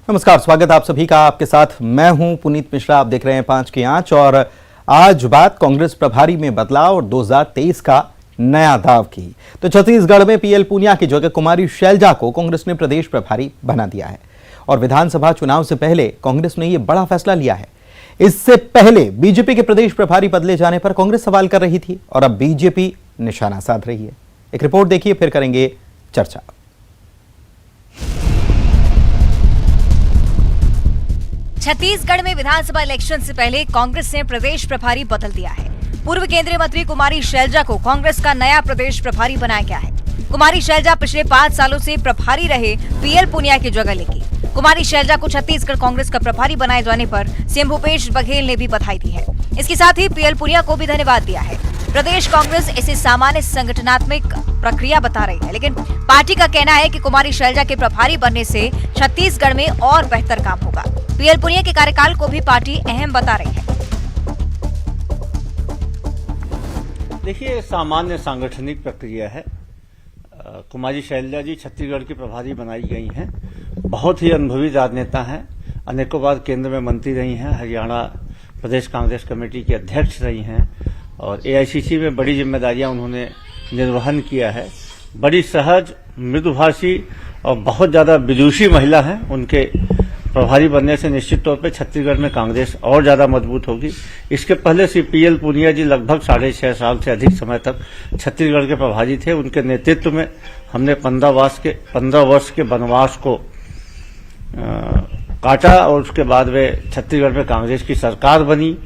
नमस्कार, स्वागत आप सभी का। आपके साथ मैं हूं पुनीत मिश्रा। आप देख रहे हैं 5 की आंच। और आज बात कांग्रेस प्रभारी में बदलाव और 2023 का नया दाव की। तो छत्तीसगढ़ में पीएल पुनिया की जगह कुमारी शैलजा को कांग्रेस ने प्रदेश प्रभारी बना दिया है। और विधानसभा चुनाव से पहले कांग्रेस ने यह बड़ा फैसला लिया है। इससे पहले बीजेपी के प्रदेश प्रभारी बदले जाने पर कांग्रेस सवाल कर रही थी और अब बीजेपी निशाना साध रही है। एक रिपोर्ट देखिए, फिर करेंगे चर्चा। छत्तीसगढ़ में विधानसभा इलेक्शन से पहले कांग्रेस ने प्रदेश प्रभारी बदल दिया है। पूर्व केंद्रीय मंत्री कुमारी शैलजा को कांग्रेस का नया प्रदेश प्रभारी बनाया गया है। कुमारी शैलजा पिछले 5 सालों से प्रभारी रहे पीएल पुनिया की जगह लेगी। कुमारी शैलजा को छत्तीसगढ़ कांग्रेस का प्रभारी बनाए जाने पर सीएम भूपेश बघेल ने भी बधाई दी है। इसके साथ ही पीएल पुनिया को भी धन्यवाद दिया है। प्रदेश कांग्रेस इसे सामान्य संगठनात्मक प्रक्रिया बता रही है, लेकिन पार्टी का कहना है कि कुमारी शैलजा के प्रभारी बनने से छत्तीसगढ़ में और बेहतर काम होगा। पीएल पुनिया के कार्यकाल को भी पार्टी अहम बता रही है। देखिए, सामान्य सांगठनिक प्रक्रिया है। कुमारी शैलजा जी छत्तीसगढ़ की प्रभारी बनाई गई हैं। बहुत ही अनुभवी राजनेता हैं। अनेकों बार केंद्र में मंत्री रही हैं, हरियाणा प्रदेश कांग्रेस कमेटी की अध्यक्ष रही हैं और एआईसीसी में बड़ी जिम्मेदारियां उन्होंने निर्वहन किया है। बड़ी सहज, मृदुभाषी और बहुत ज्यादा विदुषी महिला हैं। उनके प्रभारी बनने से निश्चित तौर पे छत्तीसगढ़ में कांग्रेस और ज्यादा मजबूत होगी। इसके पहले से पीएल पुनिया जी लगभग 6.5 साल से अधिक समय तक छत्तीसगढ़ के प्रभारी थे। उनके नेतृत्व में हमने 15 वर्ष के वनवास को काटा और उसके बाद वे छत्तीसगढ़ में कांग्रेस की सरकार बनी।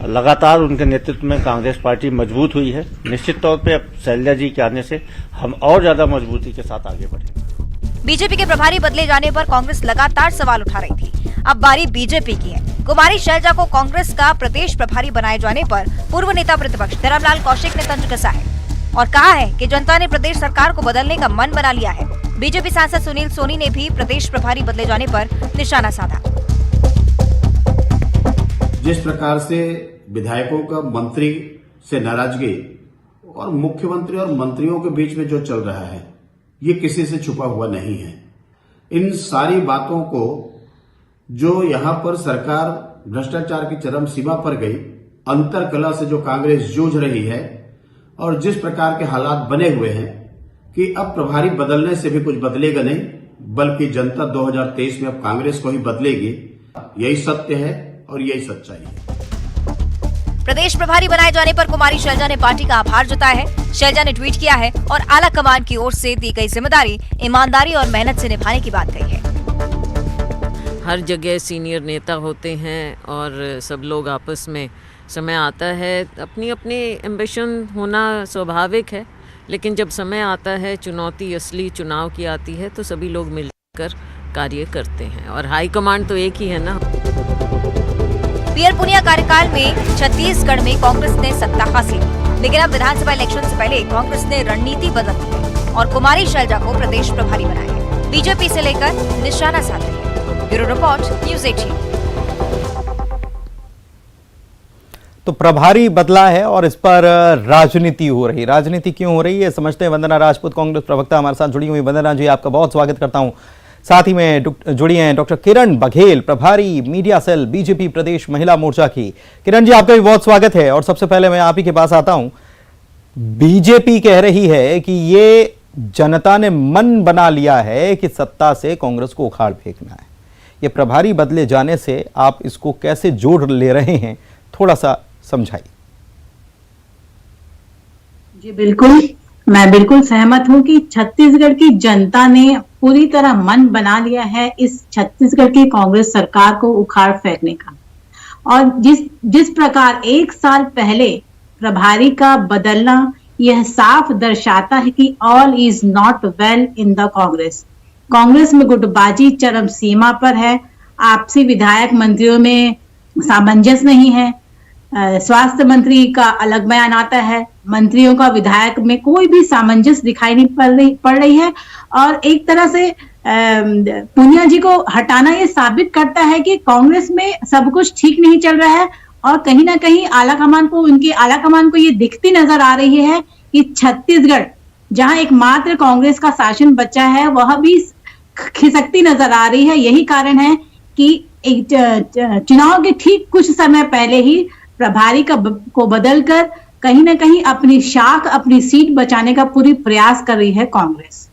लगातार उनके नेतृत्व में कांग्रेस पार्टी मजबूत हुई है। निश्चित तौर पे अब शैलजा जी के आने से हम और ज्यादा मजबूती के साथ आगे बढ़ेंगे। बीजेपी के प्रभारी बदले जाने पर कांग्रेस लगातार सवाल उठा रही थी। अब बारी बीजेपी की है। कुमारी शैलजा को कांग्रेस का प्रदेश प्रभारी बनाए जाने पर पूर्व नेता प्रतिपक्ष धरमलाल कौशिक ने तंज कसा है और कहा है कि जनता ने प्रदेश सरकार को बदलने का मन बना लिया है। बीजेपी सांसद सुनील सोनी ने भी प्रदेश प्रभारी बदले जाने पर निशाना साधा। जिस प्रकार से विधायकों का मंत्री से नाराजगी और मुख्यमंत्री और मंत्रियों के बीच में जो चल रहा है, ये किसी से छुपा हुआ नहीं है। इन सारी बातों को जो यहां पर सरकार भ्रष्टाचार की चरम सीमा पर गई, अंतरकलह से जो कांग्रेस जूझ रही है और जिस प्रकार के हालात बने हुए हैं कि अब प्रभारी बदलने से भी कुछ बदलेगा नहीं, बल्कि जनता 2023 में अब कांग्रेस को ही बदलेगी। यही सत्य है और यही सच्चाई है। प्रदेश प्रभारी बनाए जाने पर कुमारी शैलजा ने पार्टी का आभार जताया है। शैलजा ने ट्वीट किया है और आला कमान की ओर से दी गई जिम्मेदारी ईमानदारी और मेहनत से निभाने की बात कही है। हर जगह सीनियर नेता होते हैं और सब लोग आपस में समय आता है, अपनी अपनी एम्बिशन होना स्वाभाविक है, लेकिन जब समय आता है, चुनौती असली चुनाव की आती है, तो सभी लोग मिलकर कार्य करते हैं और हाई कमांड तो एक ही है ना। पीएल पुनिया कार्यकाल में छत्तीसगढ़ में कांग्रेस ने सत्ता हासिल की, लेकिन अब विधानसभा इलेक्शन से पहले कांग्रेस ने रणनीति बदल दी है और कुमारी शैलजा को प्रदेश प्रभारी बनाया है। बीजेपी से लेकर निशाना साध रही है। Bureau report, news 18। तो प्रभारी बदला है और इस पर राजनीति हो रही। राजनीति क्यों हो रही है समझते हैं। वंदना राजपूत, कांग्रेस प्रवक्ता, हमारे साथ जुड़ी हुई। वंदना जी, आपका बहुत स्वागत करता हूं। साथ ही में जुड़ी हैं डॉक्टर किरण बघेल, प्रभारी मीडिया सेल बीजेपी प्रदेश महिला मोर्चा की। किरण जी, आपका भी बहुत स्वागत है। और सबसे पहले मैं आप ही के पास आता हूं। बीजेपी कह रही है कि ये जनता ने मन बना लिया है कि सत्ता से कांग्रेस को उखाड़ फेंकना है। ये प्रभारी बदले जाने से आप इसको कैसे जोड़ ले रहे हैं, थोड़ा सा समझाइए। जी बिल्कुल, मैं बिल्कुल सहमत हूं कि छत्तीसगढ़ की जनता ने पूरी तरह मन बना लिया है इस छत्तीसगढ़ की कांग्रेस सरकार को उखाड़ फेंकने का। और जिस प्रकार 1 साल पहले प्रभारी का बदलना यह साफ दर्शाता है कि all is not well in the Congress. Congress में गुटबाजी चरम सीमा पर है। आपसी विधायक मंत्रियों में सामंजस्य नहीं है। स्वास्थ्य मंत्री का अलग बयान आता है, मंत्रियों का विधायक में कोई भी सामंजस्य दिखाई नहीं पड़ रही है। और एक तरह से पुनिया जी को हटाना ये साबित करता है कि कांग्रेस में सब कुछ ठीक नहीं चल रहा है और कहीं ना कहीं उनकी आला कमान को ये दिखती नजर आ रही है कि छत्तीसगढ़, जहां एकमात्र कांग्रेस का शासन बचा है, वह भी खिसकती नजर आ रही है। यही कारण है कि चुनाव के ठीक कुछ समय पहले ही प्रभारी को बदलकर कहीं ना कहीं अपनी शाख, अपनी सीट बचाने का पूरी प्रयास कर रही है कांग्रेस।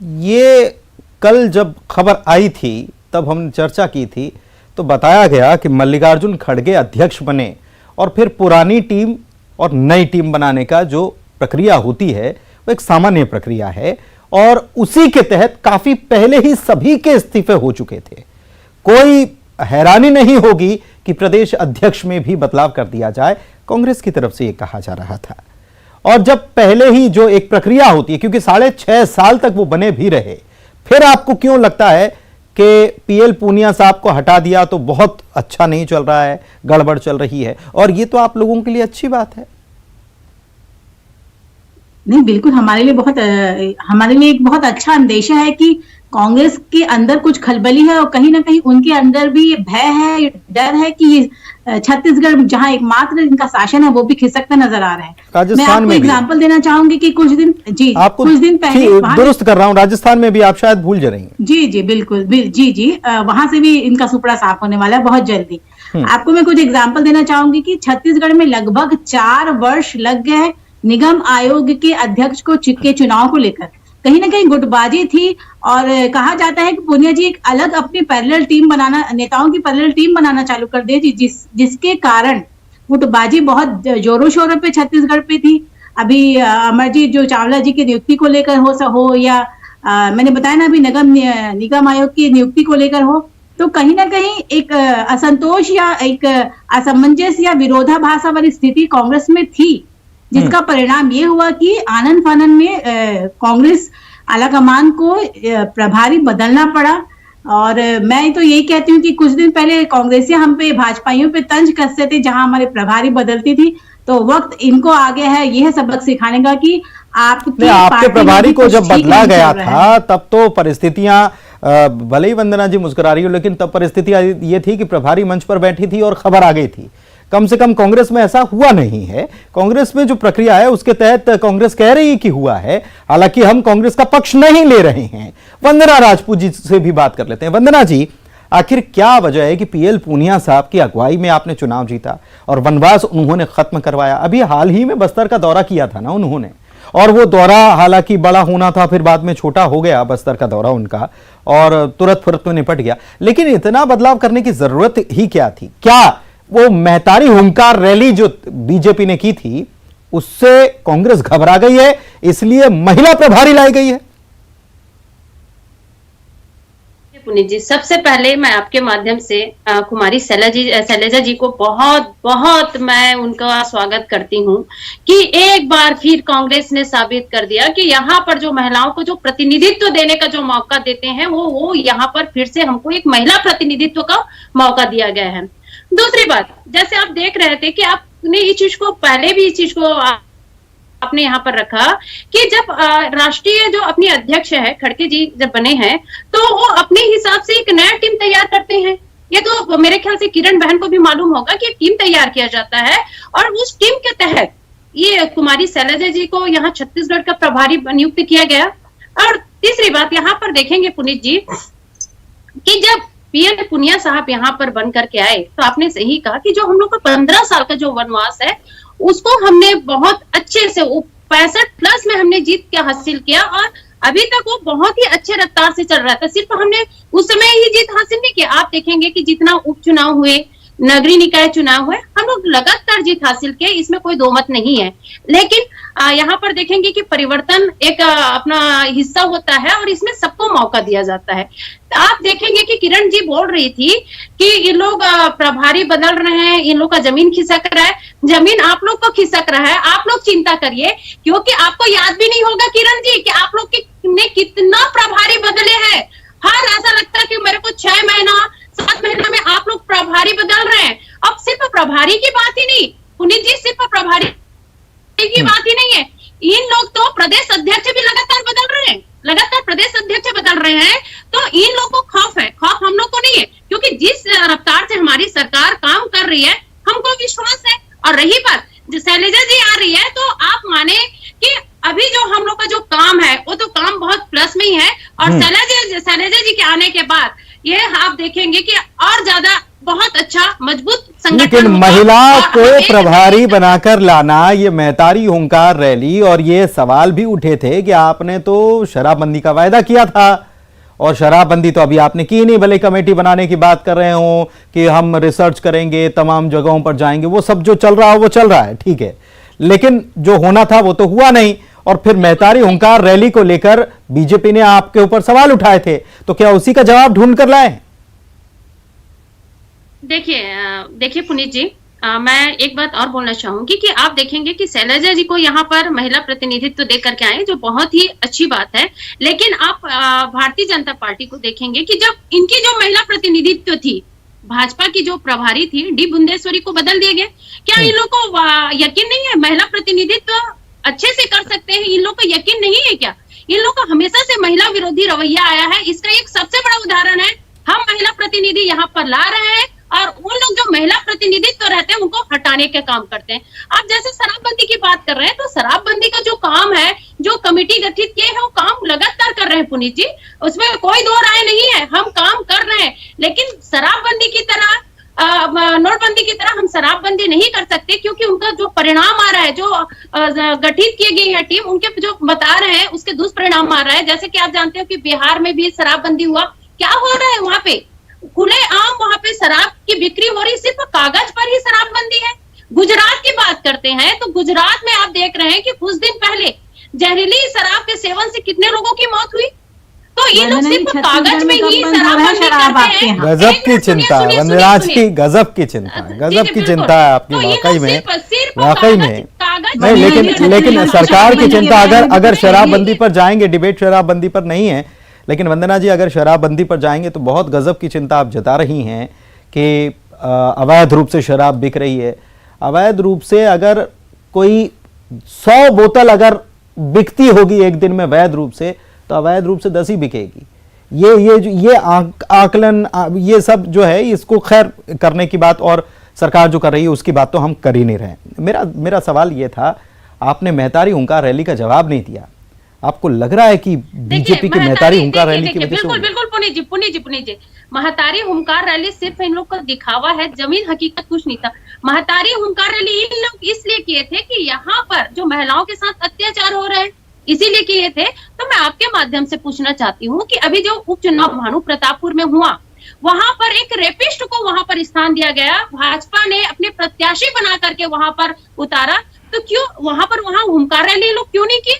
ये कल जब खबर आई थी तब हमने चर्चा की थी, तो बताया गया कि मल्लिकार्जुन खड़गे अध्यक्ष बने और फिर पुरानी टीम और नई टीम बनाने का जो प्रक्रिया होती है वो एक सामान्य प्रक्रिया है, और उसी के तहत काफी पहले ही सभी के इस्तीफे हो चुके थे। कोई हैरानी नहीं होगी कि प्रदेश अध्यक्ष में भी बदलाव कर दिया जाए, कांग्रेस की तरफ से यह कहा जा रहा था। और जब पहले ही जो एक प्रक्रिया होती है, क्योंकि 6.5 साल तक वो बने भी रहे, फिर आपको क्यों लगता है कि पीएल पूनिया साहब को हटा दिया तो बहुत अच्छा नहीं चल रहा है, गड़बड़ चल रही है? और ये तो आप लोगों के लिए अच्छी बात है। नहीं, बिल्कुल हमारे लिए एक बहुत अच्छा अंदेशा है कि कांग्रेस के अंदर कुछ खलबली है और कहीं ना कहीं उनके अंदर भी ये भय है, डर है कि ये छत्तीसगढ़ जहां एकमात्र इनका शासन है वो भी खिसकता नजर आ रहा है। मैं आपको एग्जांपल देना चाहूंगी कि कुछ दिन पहले दुरुस्त कर रहा हूं, राजस्थान में भी आप शायद भूल जा रही हैं। जी बिल्कुल, वहां से भी इनका सुपड़ा साफ होने वाला है बहुत जल्दी। आपको मैं कुछ एग्जाम्पल देना चाहूंगी कि छत्तीसगढ़ में लगभग 4 वर्ष लग गए निगम आयोग के अध्यक्ष के चुनाव को लेकर। कहीं ना कहीं गुटबाजी थी और कहा जाता है कि पूनिया जी एक अलग अपनी पैरेलल टीम बनाना, नेताओं की पैरेलल टीम बनाना चालू कर दी, जिसके कारण गुटबाजी बहुत जोरों शोरों पे छत्तीसगढ़ पे थी। अभी अमरजीत जो चावला जी की नियुक्ति को लेकर हो या मैंने बताया ना अभी निगम आयोग की नियुक्ति को लेकर हो, तो कहीं ना कहीं एक असंतोष या एक असमंजस या विरोधाभास वाली स्थिति कांग्रेस में थी, जिसका परिणाम ये हुआ कि आनन फानन में कांग्रेस आलाकमान को प्रभारी बदलना पड़ा। और मैं तो यही कहती हूँ कि कुछ दिन पहले कांग्रेसी हम पे, भाजपाइयों पे तंज कसते थे जहां हमारे प्रभारी बदलती थी, तो वक्त इनको आ गया है यह सबक सिखाने का कि आपके प्रभारी को जब बदला गया था तब तो परिस्थितियां, भले ही वंदना जी मुस्कुरा रही हो, लेकिन तब परिस्थितियां ये थी कि प्रभारी मंच पर बैठी थी और खबर आ गई थी। कम से कम कांग्रेस में ऐसा हुआ नहीं है। कांग्रेस में जो प्रक्रिया है उसके तहत कांग्रेस कह रही है कि हुआ है, हालांकि हम कांग्रेस का पक्ष नहीं ले रहे हैं। वंदना राजपूत जी से भी बात कर लेते हैं। वंदना जी, आखिर क्या वजह है कि पीएल पूनिया साहब की अगुवाई में आपने चुनाव जीता और वनवास उन्होंने खत्म करवाया? अभी हाल ही में बस्तर का दौरा किया था ना उन्होंने, और वो दौरा हालांकि बड़ा होना था, फिर बाद में छोटा हो गया बस्तर का दौरा उनका, और तुरंत फुरत में निपट गया। लेकिन इतना बदलाव करने की जरूरत ही क्या थी? क्या वो महतारी हुंकार रैली जो बीजेपी ने की थी उससे कांग्रेस घबरा गई है, इसलिए महिला प्रभारी लाई गई है? पुनीत जी, सबसे पहले मैं आपके माध्यम से कुमारी शैलजा जी को बहुत बहुत मैं उनका स्वागत करती हूँ कि एक बार फिर कांग्रेस ने साबित कर दिया कि यहाँ पर जो महिलाओं को जो प्रतिनिधित्व देने का जो मौका देते हैं वो यहाँ पर फिर से हमको एक महिला प्रतिनिधित्व का मौका दिया गया है। दूसरी बात, जैसे आप देख रहे थे कि आपने इस चीज को पहले भी इस चीज को आपने यहाँ पर रखा कि जब राष्ट्रीय जो अपनी अध्यक्ष है खड़गे जी जब बने हैं तो वो अपने हिसाब से एक नया टीम तैयार करते हैं। ये तो मेरे ख्याल से किरण बहन को भी मालूम होगा कि टीम तैयार किया जाता है और उस टीम के तहत ये कुमारी शैलजा जी को यहाँ छत्तीसगढ़ का प्रभारी नियुक्त किया गया। और तीसरी बात यहाँ पर देखेंगे पुनीत जी कि जब पीएल पूनिया साहब यहाँ पर बन करके आए तो आपने सही कहा कि जो हम लोग का 15 साल का जो वनवास है उसको हमने बहुत अच्छे से 65+ में हमने जीत के हासिल किया और अभी तक वो बहुत ही अच्छे रफ्तार से चल रहा था। सिर्फ हमने उस समय ही जीत हासिल नहीं की। आप देखेंगे कि जितना उपचुनाव हुए, नगरीय निकाय चुनाव हुए, हम लोग लगातार जीत हासिल किए, इसमें कोई दो मत नहीं है। लेकिन यहाँ पर देखेंगे कि परिवर्तन एक अपना हिस्सा होता है और इसमें सबको मौका दिया जाता है। तो आप देखेंगे कि किरण जी बोल रही थी कि ये लोग प्रभारी बदल रहे हैं, इन लोग का जमीन खिसक रहा है। जमीन आप लोग को खिसक रहा है, आप लोग चिंता करिए, क्योंकि आपको याद भी नहीं होगा किरण जी कि आप लोग ने कितना प्रभारी बदले हैं। हर ऐसा लगता है कि मेरे को 6 महीना 7 महीना में आप लोग प्रभारी बदल रहे हैं। अब सिर्फ प्रभारी की बात ही नहीं पुनीत जी, सिर्फ प्रभारी की बात ही नहीं है, इन लोग तो प्रदेश अध्यक्ष भी लगातार बदल रहे हैं, लगातार प्रदेश अध्यक्ष बदल रहे हैं। तो इन लोग को खौफ है, खौफ हम लोग को नहीं है, क्योंकि जिस रफ्तार से हमारी सरकार काम कर रही है हमको विश्वास है। और रही बात शैलजा जी आ रही है तो आप माने कि अभी जो हम लोग का जो काम है वो तो काम बहुत प्लस में ही है और शैलजा देखेंगे कि और ज्यादा बहुत अच्छा मजबूत संगठन लेकिन होगा। महिला और को हम एक- प्रभारी बनाकर लाना, ये महतारी हुंकार रैली, और ये सवाल भी उठे थे कि आपने तो शराबबंदी का वायदा किया था और शराबबंदी तो अभी आपने की नहीं, भले कमेटी बनाने की बात कर रहे हो कि हम रिसर्च करेंगे, तमाम जगहों पर जाएंगे, वो सब जो चल रहा है वो चल रहा है, ठीक है, लेकिन जो होना था वो तो हुआ नहीं। और फिर महतारी हुंकार रैली को लेकर बीजेपी ने आपके ऊपर सवाल उठाए थे, तो क्या उसी का जवाब ढूंढ कर लाए? देखिए पुनीत जी, मैं एक बात और बोलना चाहूंगी कि आप देखेंगे कि शैलजा जी को यहाँ पर महिला प्रतिनिधित्व दे करके आए, जो बहुत ही अच्छी बात है। लेकिन आप भारतीय जनता पार्टी को देखेंगे कि जब इनकी जो महिला प्रतिनिधित्व थी, भाजपा की जो प्रभारी थी डी बुंदेश्वरी को बदल दिया गया। क्या इन लोग को यकीन नहीं है महिला प्रतिनिधित्व अच्छे से कर सकते हैं? इन लोग को यकीन नहीं है क्या? इन लोग को हमेशा से महिला विरोधी रवैया आया है। इसका एक सबसे बड़ा उदाहरण है, हम महिला प्रतिनिधि यहाँ पर ला रहे हैं और उन लोग जो महिला प्रतिनिधित्व रहते हैं उनको हटाने के काम करते हैं। आप जैसे शराबबंदी की बात कर रहे हैं, तो शराबबंदी का जो काम है, जो कमेटी गठित किए हैं, वो काम लगातार कर रहे हैं पुनीत जी, उसमें कोई दो राय नहीं है, हम काम कर रहे हैं। लेकिन शराबबंदी की तरह, नोटबंदी की तरह हम शराबबंदी नहीं कर सकते, क्योंकि उनका जो परिणाम आ रहा है, जो गठित की गई है टीम, उनके जो बता रहे हैं उसके दुष्परिणाम आ रहा है। जैसे कि आप जानते हो कि बिहार में भी शराबबंदी हुआ, क्या हो रहा है वहां पे? खुले आम वहां पे शराब की बिक्री हो रही, सिर्फ कागज पर ही शराबबंदी है। गुजरात की बात करते हैं तो गुजरात में आप देख रहे हैं कि कुछ दिन पहले जहरीली शराब के सेवन से कितने लोगों की मौत हुई। तो ये लोग सिर्फ कागज में ही शराबबंदी करते हैं। गजब की चिंता है वंदना जी, गजब की चिंता है, गजब की चिंता है आपकी, वाकई में, वाकई में। नहीं, लेकिन सरकार की चिंता, अगर शराबबंदी पर जाएंगे, डिबेट शराबबंदी पर नहीं है, लेकिन वंदना जी अगर शराबबंदी पर जाएंगे तो बहुत गजब की चिंता आप जता रही हैं कि अवैध रूप से शराब बिक रही है। अवैध रूप से अगर कोई 100 बोतल अगर बिकती होगी एक दिन में वैध रूप से, तो अवैध रूप से 10 ही बिकेगी। ये आकलन, ये सब जो है, इसको खैर करने की बात और सरकार जो कर रही है उसकी बात तो हम कर ही नहीं रहे। मेरा सवाल ये था, आपने महतारी हुंकार रैली का जवाब नहीं दिया। आपको लग रहा है कि बीजेपी की महतारी हुंकार रैली की वजह से? बिल्कुल पुनीत जी, महतारी हुंकार रैली सिर्फ इन लोग का दिखावा है, जमीन हकीकत कुछ नहीं था। महतारी हुंकार रैली इन लोग इसलिए किए थे कि यहाँ पर जो महिलाओं के साथ अत्याचार हो रहे हैं, इसीलिए किए थे। तो मैं आपके माध्यम से पूछना चाहती हूँ कि अभी जो उपचुनाव भानु प्रतापपुर में हुआ, वहां पर एक रेपिस्ट को वहां पर स्थान दिया गया, भाजपा ने अपने प्रत्याशी बना करके वहां पर उतारा, तो क्यों वहां हुंकार रैली लोग क्यों नहीं की?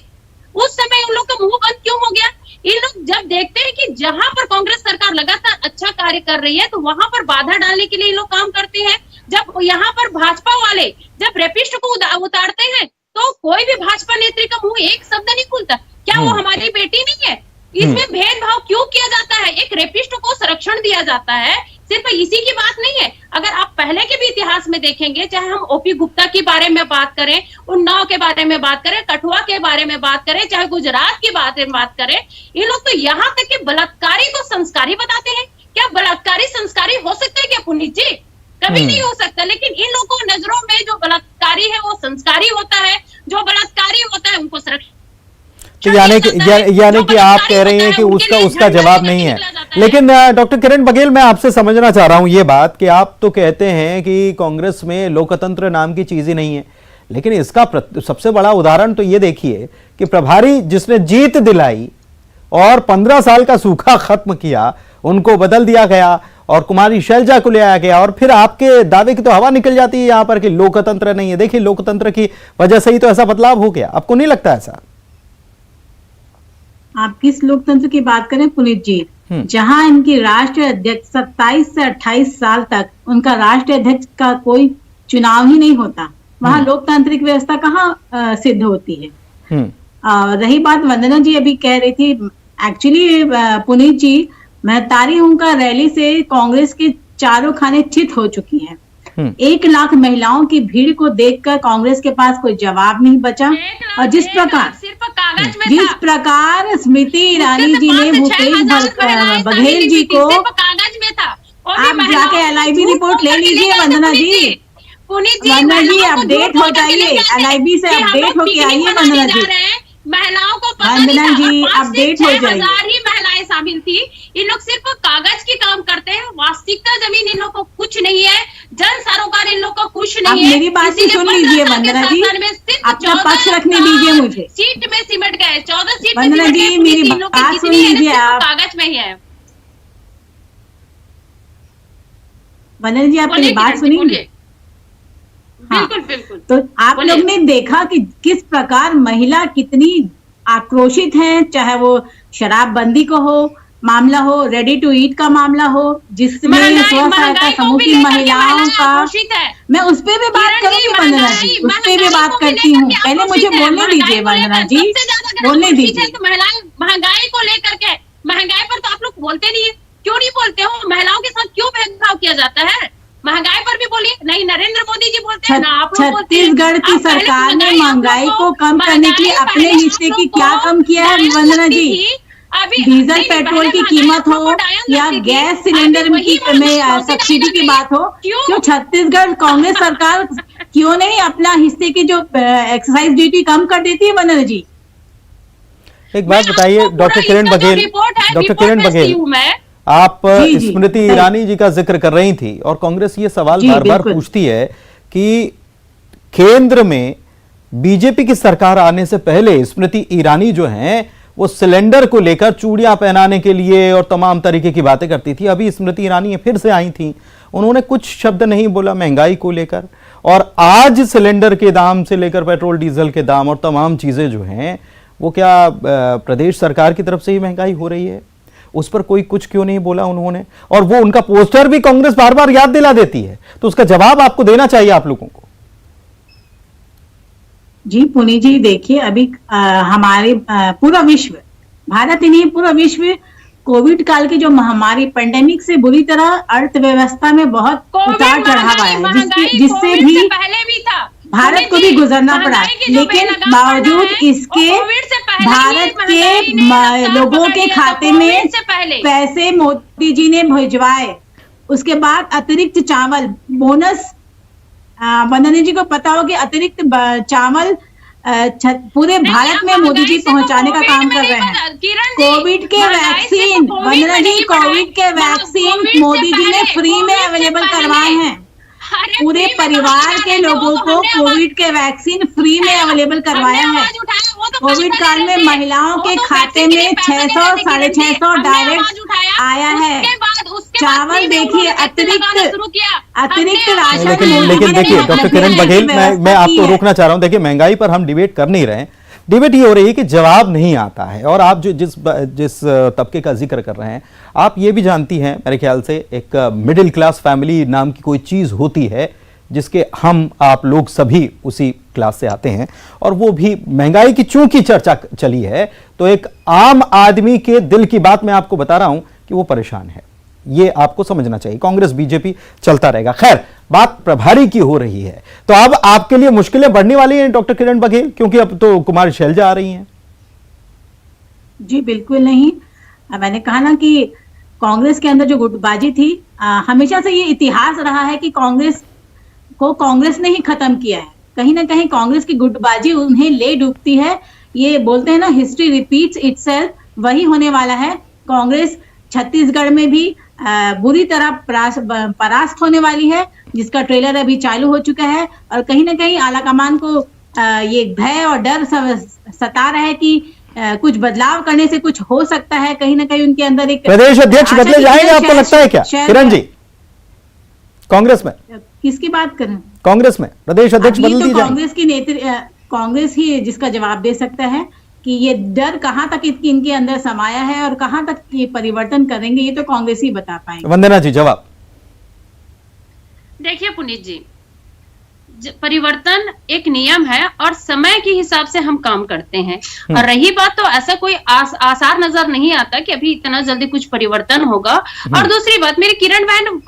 उस समय उन लोग का मुंह बंद क्यों हो गया? इन लोग जब देखते हैं कि जहां पर कांग्रेस सरकार लगातार अच्छा कार्य कर रही है, तो वहां पर बाधा डालने के लिए इन लोग काम करते हैं। जब यहाँ पर भाजपा वाले जब रेपिस्ट को उतारते हैं, तो कोई भी भाजपा नेत्री का मुंह एक शब्द नहीं खुलता। क्या वो हमारी बेटी नहीं है? इसमें भेदभाव क्यों किया जाता है? एक रेपिस्ट को संरक्षण दिया जाता है, सिर्फ इसी की बात नहीं है। अगर आप पहले के भी इतिहास में देखेंगे, चाहे हम ओपी गुप्ता के बारे में बात करें, उन्नाव के बारे में बात करें, कठुआ के बारे में बात करें, चाहे गुजरात की बात करें, ये लोग तो यहाँ तक कि बलात्कारी को संस्कारी बताते हैं। क्या बलात्कारी संस्कारी हो सकता है क्या पुनीत जी? कभी नहीं हो सकता। लेकिन इन लोगों की नजरों में जो बलात्कारी है वो संस्कारी होता है, जो बलात्कारी होता है उनको संरक्षण। तो यानी कि आप कह रही हैं कि उसका जवाब नहीं है। लेकिन डॉक्टर किरण बघेल, मैं आपसे समझना चाह रहा हूं ये बात कि आप तो कहते हैं कि कांग्रेस में लोकतंत्र नाम की चीज ही नहीं है, लेकिन इसका सबसे बड़ा उदाहरण तो ये देखिए कि प्रभारी जिसने जीत दिलाई और 15 साल का सूखा खत्म किया, उनको बदल दिया गया और कुमारी शैलजा को ले आया गया, और फिर आपके दावे की तो हवा निकल जाती है यहां पर कि लोकतंत्र नहीं है। देखिए, लोकतंत्र की वजह से ही तो ऐसा बदलाव हो गया। आपको नहीं लगता ऐसा? आप किस लोकतंत्र की बात करें पुनीत जी? जहां इनकी राष्ट्रीय अध्यक्ष 27 से 28 साल तक उनका राष्ट्रीय अध्यक्ष का कोई चुनाव ही नहीं होता, वहां लोकतांत्रिक व्यवस्था कहाँ सिद्ध होती है? रही बात वंदना जी अभी कह रही थी, एक्चुअली पुनीत जी, महतारी हुंकार रैली से कांग्रेस के चारों खाने चित हो चुकी है। 1 लाख महिलाओं की भीड़ को देखकर कांग्रेस के पास कोई जवाब नहीं बचा। और जिस प्रकार स्मृति ईरानी जी ने भूपेश बघेल जी को, आप जाके LIB रिपोर्ट ले लीजिए वंदना जी। वंदना जी अपडेट हो जाइए, LIB से अपडेट होके आइए वंदना जी। महिलाओं को वंदना जी अपडेट हो जाइए। महिलाएं शामिल थी। इन लोग सिर्फ कागज की काम करते हैं, वास्तविकता जमीन इन लोग को कुछ नहीं है, जन सरोकार इन लोग को कुछ नहीं है। मेरी बात भी सुन लीजिए वंदना जी, अपना पक्ष रखने दीजिए मुझे। सीट में सिमट गए, 14 सीट में वंदना सिमट जी, गए, मेरी इन लोग बात की सुन कितनी है, लीजिए सिर्फ आप। कागज में ही है। वंदना जी, आप बोलिए मेरी बात किरण जी, सुनिए। बोलिए। हाँ। बिल्कुल बिल्कुल। तो आप बोलिए। लोग ने देखा कि किस प्रकार महिला कितनी आक्रोशित हैं, चाहे वो शराबबंदी को हो मामला हो, रेडी टू ईट का मामला हो, जिसमें स्व सहायता समूह की महिलाओं का, मैं उस पे भी बात करूंगी वंदना जी, उस पे भी बात करती हूँ। पहले मुझे बोलने दीजिए वंदना जी, बोलने दीजिए। तो महंगाई को लेकर के, महंगाई पर तो आप लोग बोलते नहीं है, क्यों नहीं बोलते हो? महिलाओं के साथ क्यों भेदभाव किया जाता है? महंगाई पर भी बोलिए। नहीं नरेंद्र मोदी जी बोलते हैं, ना आप लोग बोलते हैं। छत्तीसगढ़ की आप पहले सरकार ने आप महंगाई लोग को कम करने के लिए महंगाई अपने पहले हिस्से आप की लोग क्या को कम किया है डायन वंदना लगती जी? थी। अभी डीजल नहीं, पेट्रोल पहले की महंगाई कीमत आप लोग हो को डायन या लगती थी। गैस अभी सिलेंडर वही की वाली में कौन सी सब्सिडी डायन की लगी? बात हो, क्यों? क्यों छत्तीसगढ़ कांग्रेस सरकार क्यों नहीं अपना हिस्से की जो एक्साइज ड्यूटी कम कर देती है वंदना जी? एक बात बताइए डॉक्टर किरण बघेल, डॉक्टर किरण बघेल, आप जी, जी, स्मृति सही। ईरानी जी का जिक्र कर रही थी और कांग्रेस ये सवाल जी, बार बार बिल्कुल। पूछती है कि केंद्र में बीजेपी की सरकार आने से पहले स्मृति ईरानी जो हैं वो सिलेंडर को लेकर चूड़ियां पहनाने के लिए और तमाम तरीके की बातें करती थी। अभी स्मृति ईरानी फिर से आई थी, उन्होंने कुछ शब्द नहीं बोला महंगाई को लेकर, और आज सिलेंडर के दाम से लेकर पेट्रोल डीजल के दाम और तमाम चीजें जो हैं वो क्या प्रदेश सरकार की तरफ से ही महंगाई हो रही है, उस पर कोई कुछ क्यों नहीं बोला उन्होंने? और वो उनका पोस्टर भी कांग्रेस बार बार याद दिला देती है, तो उसका जवाब आपको देना चाहिए आप लोगों को। जी पुनी जी, देखिए अभी हमारे पूरा विश्व, भारत ही नहीं पूरा विश्व कोविड काल की जो महामारी पेंडेमिक से बुरी तरह अर्थव्यवस्था में बहुत उतार चढ़ाव आया है, जिससे भी पहले भी था, भारत को भी गुजरना पड़ा। लेकिन बावजूद इसके भारत के लोगों के खाते में पैसे मोदी जी ने भिजवाए। उसके बाद अतिरिक्त चावल बोनस, वंदना जी को पता हो कि अतिरिक्त चावल पूरे भारत में मोदी जी पहुंचाने का काम कर रहे हैं। कोविड के वैक्सीन, वंदना जी, कोविड के वैक्सीन मोदी जी ने फ्री में अवेलेबल करवाए हैं। पूरे परिवार के लोगों को कोविड के वैक्सीन फ्री में अवेलेबल करवाया है। कोविड काल में महिलाओं के खाते में 600 650 डायरेक्ट आया है। चावल देखिए, अतिरिक्त राशन। लेकिन देखिए डॉक्टर किरण बघेल, मैं आपको रोकना चाह रहा हूं। देखिए महंगाई पर हम डिबेट कर नहीं रहे, डिबेट ये हो रही है कि जवाब नहीं आता है। और आप जो जिस तबके का जिक्र कर रहे हैं, आप ये भी जानती हैं मेरे ख्याल से, एक मिडिल क्लास फैमिली नाम की कोई चीज होती है जिसके हम आप लोग सभी उसी क्लास से आते हैं, और वो भी महंगाई की चूंकि चर्चा चली है तो एक आम आदमी के दिल की बात मैं आपको बता रहा हूं कि वो परेशान है। ये आपको समझना चाहिए। कांग्रेस बीजेपी चलता रहेगा। खैर, बात प्रभारी की हो रही है तो अब आपके लिए मुश्किलें बढ़ने वाली हैं डॉक्टर किरण बघेल, क्योंकि अब तो कुमारी शैलजा आ रही हैं। जी बिल्कुल नहीं, मैंने कहा ना कि कांग्रेस के अंदर जो गुटबाजी थी, हमेशा से ये इतिहास रहा है कि कांग्रेस को कांग्रेस ने ही खत्म किया है। कहीं ना कहीं कांग्रेस की गुटबाजी उन्हें ले डूबती है। ये बोलते हैं ना, हिस्ट्री रिपीट्स इटसेल्फ, वही होने वाला है। कांग्रेस छत्तीसगढ़ में भी बुरी तरह परास्त होने वाली है, जिसका ट्रेलर अभी चालू हो चुका है। और कहीं ना कहीं आलाकमान को ये भय और डर सता रहा है कि कुछ बदलाव करने से कुछ हो सकता है। कहीं ना कहीं उनके अंदर एक प्रदेश अध्यक्ष बदले जाएंगे, आपको लगता है क्या किरण जी? कांग्रेस में किसकी बात करें? कांग्रेस में प्रदेश अध्यक्ष बदल दी जाएंगे। कांग्रेस ही जिसका जवाब दे सकता है कि ये डर कहां तक इनके अंदर समाया है और कहां तक ये परिवर्तन करेंगे, ये तो कांग्रेस ही बता पाएंगे। वंदना जी जवाब। देखिए पुनीत जी, परिवर्तन एक नियम है और समय के हिसाब से हम काम करते हैं। और रही बात, तो ऐसा कोई आसार नजर नहीं आता कि अभी इतना जल्दी कुछ परिवर्तन होगा। और दूसरी बात, मेरी किरण बहन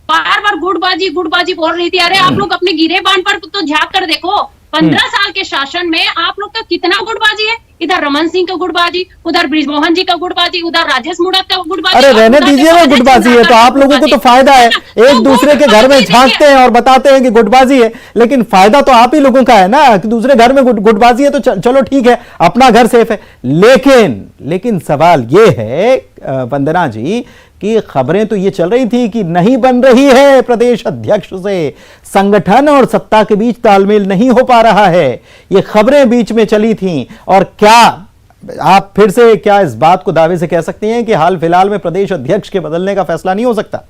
बार बार गुटबाजी बोल रही थी। अरे आप लोग अपने गिरेबान पर तो झांक कर देखो, 15 साल के शासन में आप लोग का कितना गुटबाजी है। इधर रमन सिंह का गुटबाजी, उधर ब्रिजमोहन जी का गुटबाजी, उधर राजेश मूणत का गुटबाजी। अरे रहने दीजिए ना, गुटबाजी है तो आप लोगों को तो फायदा है, एक दूसरे के घर में झांकते हैं और बताते हैं कि गुटबाजी है, लेकिन फायदा तो आप ही लोगों का है ना कि दूसरे घर में गुटबाजी है तो चलो ठीक है, अपना घर सेफ है। लेकिन सवाल ये है वंदना जी कि खबरें तो ये चल रही थी कि नहीं बन रही है प्रदेश अध्यक्ष से, संगठन और सत्ता के बीच तालमेल नहीं हो पा रहा है, ये खबरें बीच में चली थीं। और क्या आप फिर से क्या इस बात को दावे से कह सकते हैं कि हाल फिलहाल में प्रदेश अध्यक्ष के बदलने का फैसला नहीं हो सकता?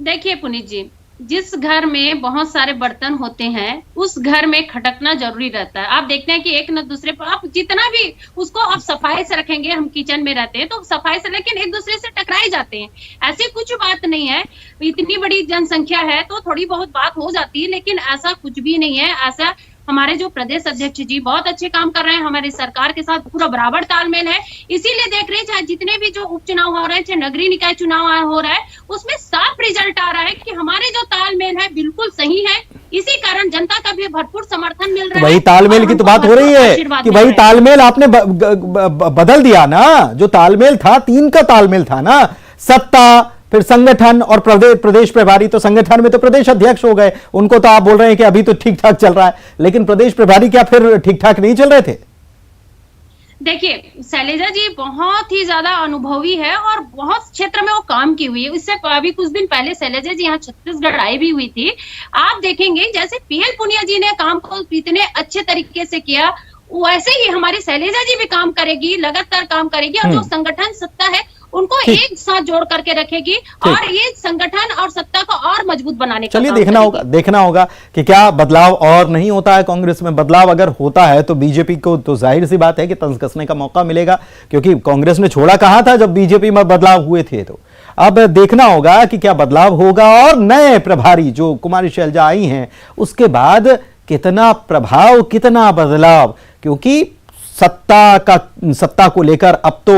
देखिए पुनीत जी, जिस घर में बहुत सारे बर्तन होते हैं उस घर में खटकना जरूरी रहता है। आप देखते हैं कि एक न दूसरे पर आप जितना भी उसको आप सफाई से रखेंगे, हम किचन में रहते हैं तो सफाई से, लेकिन एक दूसरे से टकराए जाते हैं। ऐसी कुछ बात नहीं है, इतनी बड़ी जनसंख्या है तो थोड़ी बहुत बात हो जाती है, लेकिन ऐसा कुछ भी नहीं है। ऐसा हमारे जो प्रदेश अध्यक्ष जी बहुत अच्छे काम कर रहे हैं, हमारी सरकार के साथ पूरा बराबर तालमेल है। इसीलिए देख रहे हैं चाहे जितने भी जो उपचुनाव हो रहे हैं, चाहे नगरीय निकाय चुनाव हो रहा है, उसमें साफ रिजल्ट आ रहा है कि हमारे जो तालमेल है बिल्कुल सही है। इसी कारण जनता का भी भरपूर समर्थन मिल रहा है। वही तालमेल की तो बात हो रही है कि वही तालमेल आपने बदल दिया ना। जो तालमेल था 3 का तालमेल था ना, सत्ता, फिर संगठन और प्रदेश प्रभारी। तो संगठन में तो प्रदेश अध्यक्ष हो गए, उनको तो आप बोल रहे हैं कि अभी तो ठीक ठाक चल रहा है, लेकिन प्रदेश प्रभारी क्या फिर ठीक ठाक नहीं चल रहे थे? देखिए शैलजा जी बहुत ही ज्यादा अनुभवी है और बहुत क्षेत्र में वो काम की हुई है। इससे अभी कुछ दिन पहले शैलजा जी यहाँ छत्तीसगढ़ आई भी हुई थी। आप देखेंगे जैसे पीएल पुनिया जी ने काम को इतने अच्छे तरीके से किया, वैसे ही हमारी शैलजा जी भी काम करेगी, लगातार काम करेगी और जो संगठन सत्ता है उनको एक साथ जोड़ करके रखेगी और ये संगठन और सत्ता को और मजबूत बनाने का चलिए देखना होगा कि क्या बदलाव और नहीं होता है कांग्रेस में। बदलाव अगर होता है तो बीजेपी को तो जाहिर सी बात है कि तंज कसने का मौका मिलेगा, क्योंकि कांग्रेस ने छोड़ा कहां था जब बीजेपी में बदलाव हुए थे। तो अब देखना होगा कि क्या बदलाव होगा और नए प्रभारी जो कुमारी शैलजा आई हैं उसके बाद कितना प्रभाव, कितना बदलाव। क्योंकि सत्ता को लेकर अब तो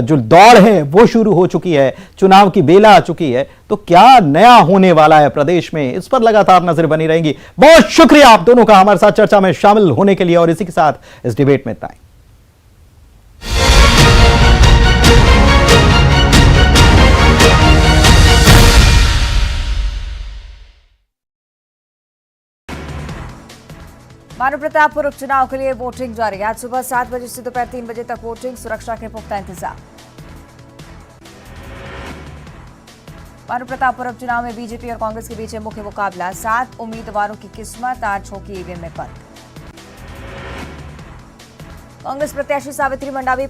जो दौड़ है वो शुरू हो चुकी है, चुनाव की बेला आ चुकी है। तो क्या नया होने वाला है प्रदेश में, इस पर लगातार नजर बनी रहेंगी। बहुत शुक्रिया आप दोनों का हमारे साथ चर्चा में शामिल होने के लिए, और इसी के साथ इस डिबेट में इतना ही। मानव प्रतापपुर उपचुनाव के लिए वोटिंग जारी। आज सुबह 7 बजे से दोपहर 3 बजे तक वोटिंग, सुरक्षा के पुख्ता इंतजाम। मानव प्रतापपुर उपचुनाव में बीजेपी और कांग्रेस के बीच है मुख्य मुकाबला। 7 उम्मीदवारों की किस्मत 8 होगी ईवीएम में बंद। कांग्रेस प्रत्याशी सावित्री मंडावी